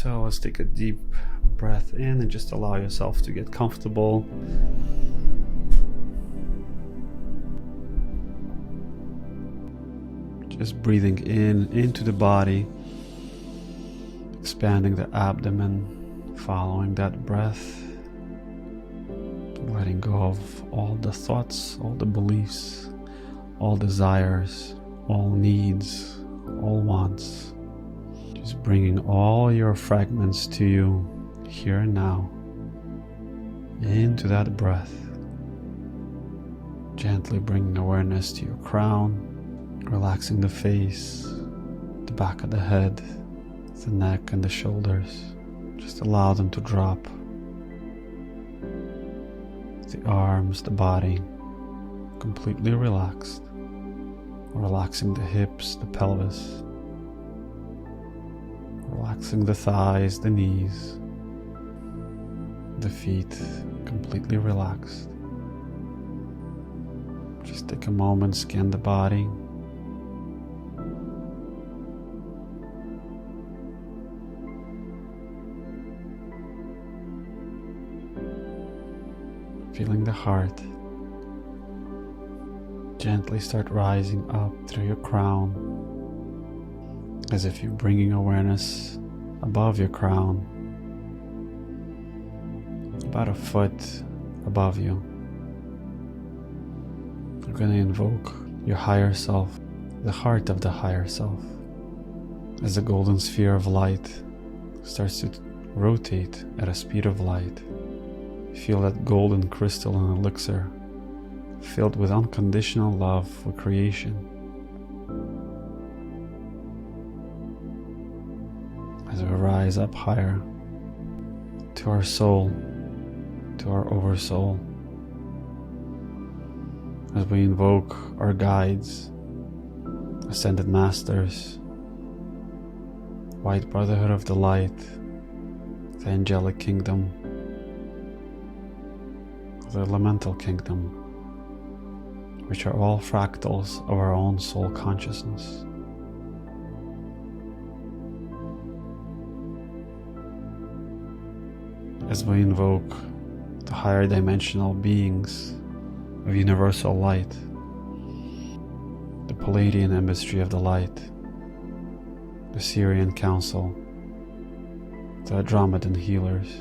So let's take a deep breath in and just allow yourself to get comfortable. Just breathing in into the body, expanding the abdomen, following that breath, letting go of all the thoughts, all the beliefs, all desires, all needs, all wants. Just bringing all your fragments to you here and now, into that breath. Gently bringing awareness to your crown, relaxing the face, the back of the head, the neck and the shoulders. Just allow them to drop. The arms, the body, completely relaxed. Relaxing the hips, the pelvis. Relaxing the thighs, the knees, the feet, completely relaxed. Just take a moment, scan the body. Feeling the heart. Gently start rising up through your crown, as if you're bringing awareness above your crown, about a foot above you. You're going to invoke your higher self, the heart of the higher self, as the golden sphere of light starts to rotate at a speed of light. Feel that golden crystal and elixir filled with unconditional love for creation. As we rise up higher to our soul, to our oversoul, as we invoke our guides, ascended masters, white brotherhood of the light, the angelic kingdom, the elemental kingdom, which are all fractals of our own soul consciousness. As we invoke the higher dimensional beings of universal light, the Palladian embassy of the light, the Syrian council, the Andromedan healers,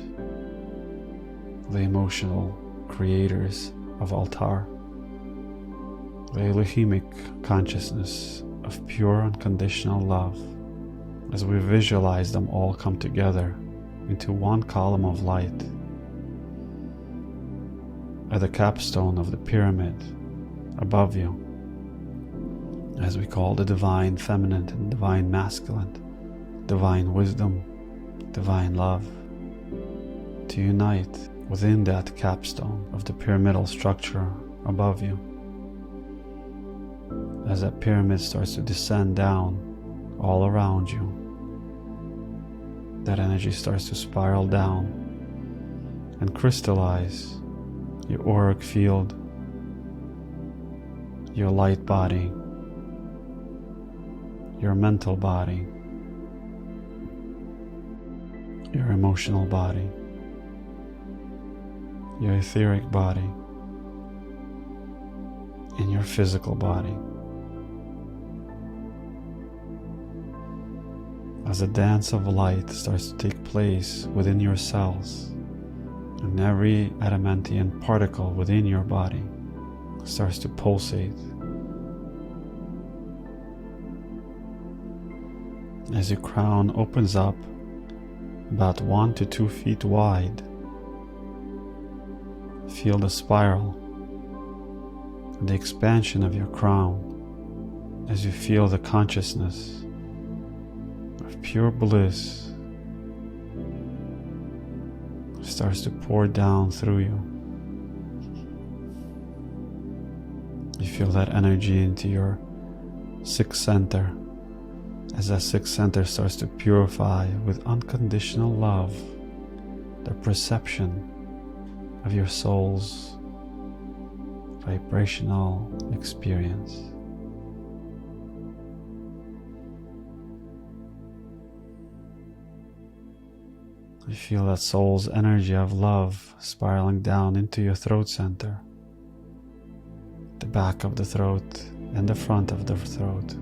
the emotional creators of Altar, the Elohimic consciousness of pure unconditional love, as we visualize them all come together into one column of light at the capstone of the pyramid above you, as we call the divine feminine and divine masculine, divine wisdom, divine love, to unite within that capstone of the pyramidal structure above you. As that pyramid starts to descend down all around you, that energy starts to spiral down and crystallize your auric field, your light body, your mental body, your emotional body, your etheric body, and your physical body. As a dance of light starts to take place within your cells, and every adamantian particle within your body starts to pulsate, as your crown opens up about 1 to 2 feet wide. Feel the spiral and the expansion of your crown as you feel the consciousness of pure bliss starts to pour down through you. You feel that energy into your sixth center, as that sixth center starts to purify with unconditional love the perception of your soul's vibrational experience. You feel that soul's energy of love spiraling down into your throat center, the back of the throat and the front of the throat.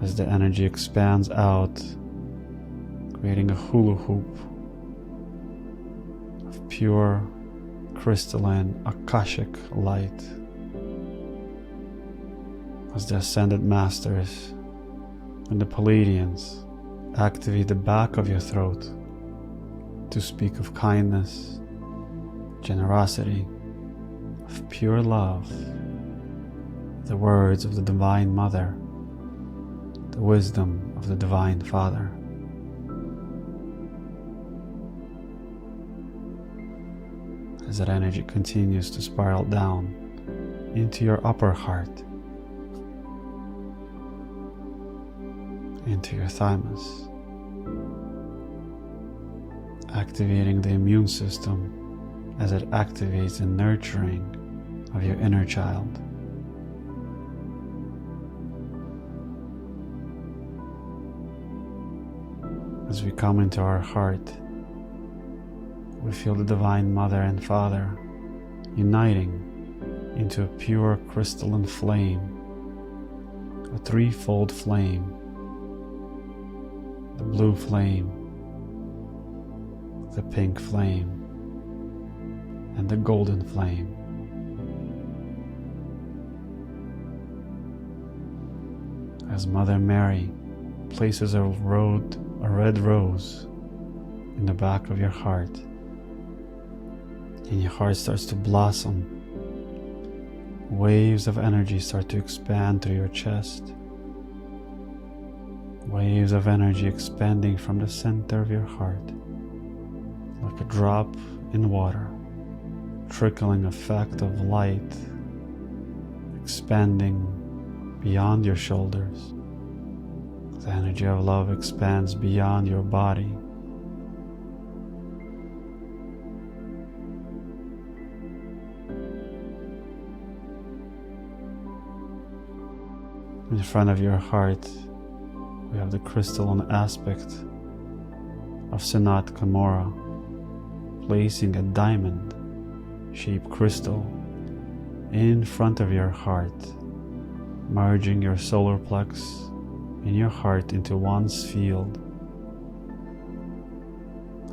As the energy expands out, creating a hula hoop of pure, crystalline, Akashic light. As the Ascended Masters and the Pleiadians activate the back of your throat to speak of kindness, generosity, of pure love, the words of the Divine Mother, the wisdom of the Divine Father. As that energy continues to spiral down into your upper heart, into your thymus, activating the immune system as it activates the nurturing of your inner child. As we come into our heart, we feel the Divine Mother and Father uniting into a pure crystalline flame, a threefold flame: the blue flame, the pink flame, and the golden flame. As Mother Mary places a red rose in the back of your heart, and your heart starts to blossom, waves of energy start to expand through your chest, waves of energy expanding from the center of your heart, like a drop in water, trickling effect of light, expanding beyond your shoulders. The energy of love expands beyond your body. In front of your heart, we have the crystalline aspect of Sanat Kamora, placing a diamond-shaped crystal in front of your heart, merging your solar plex in your heart into one field.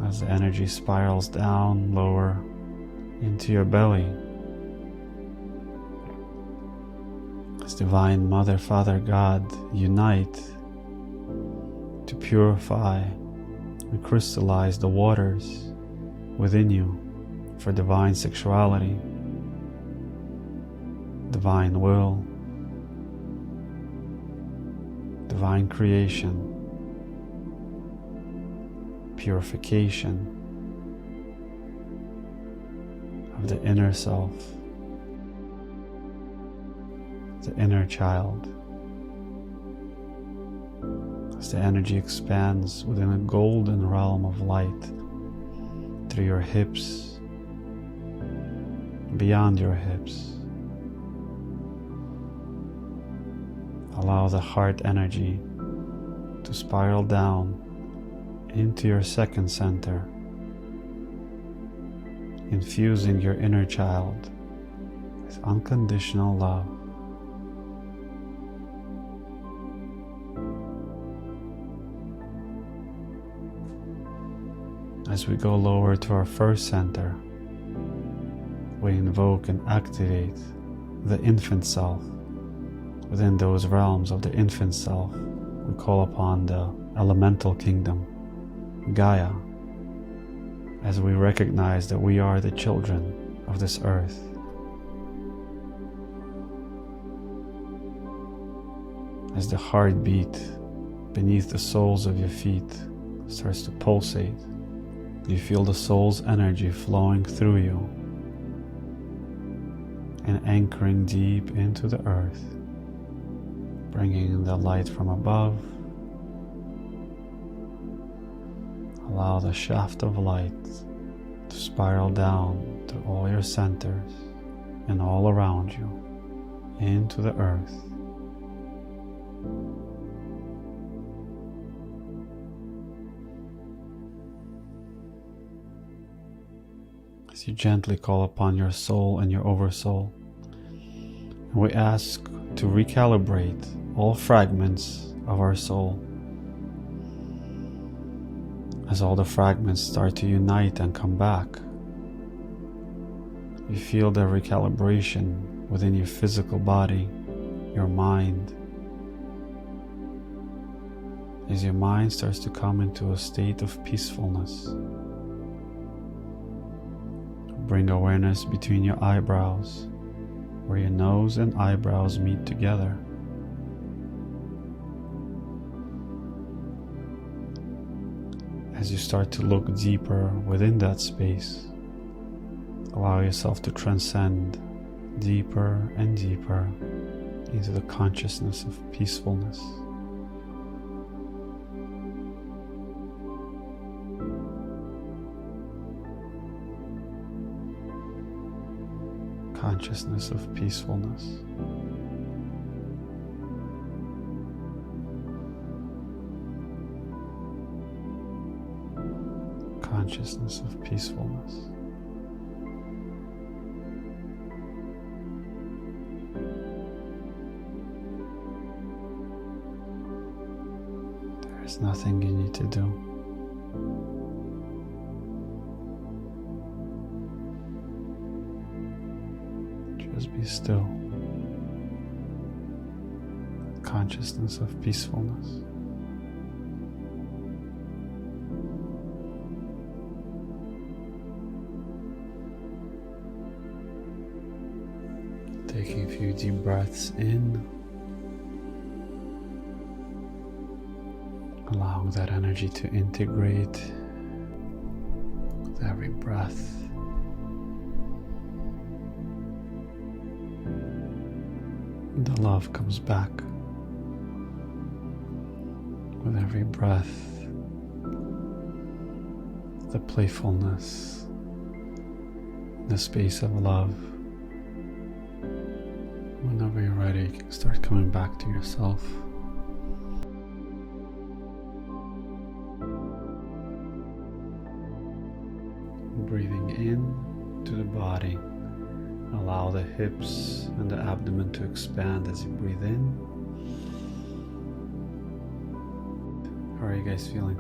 As the energy spirals down lower into your belly, as Divine Mother, Father, God unite to purify and crystallize the waters within you for divine sexuality, divine will, divine creation, purification of the inner self, the inner child. As the energy expands within a golden realm of light through your hips, beyond your hips. Allow the heart energy to spiral down into your second center, infusing your inner child with unconditional love. As we go lower to our first center, we invoke and activate the infant self. Within those realms of the infant self, we call upon the elemental kingdom, Gaia, as we recognize that we are the children of this earth. As the heartbeat beneath the soles of your feet starts to pulsate, you feel the soul's energy flowing through you and anchoring deep into the earth, bringing in the light from above. Allow the shaft of light to spiral down through all your centers and all around you into the earth. as you gently call upon your soul and your oversoul. And we ask to recalibrate all fragments of our soul. As all the fragments start to unite and come back, you feel the recalibration within your physical body, your mind. As your mind starts to come into a state of peacefulness, bring awareness between your eyebrows, where your nose and eyebrows meet together. As you start to look deeper within that space, allow yourself to transcend deeper and deeper into the consciousness of peacefulness. Consciousness of peacefulness. Consciousness of peacefulness. There is nothing you need to do. Just be still. Consciousness of peacefulness. Taking a few deep breaths in, allowing that energy to integrate with every breath. The love comes back with every breath. The playfulness, the space of love. Whenever you're ready, you can start coming back to yourself. Breathing in to the body. Allow the hips and the abdomen to expand as you breathe in. How are you guys feeling?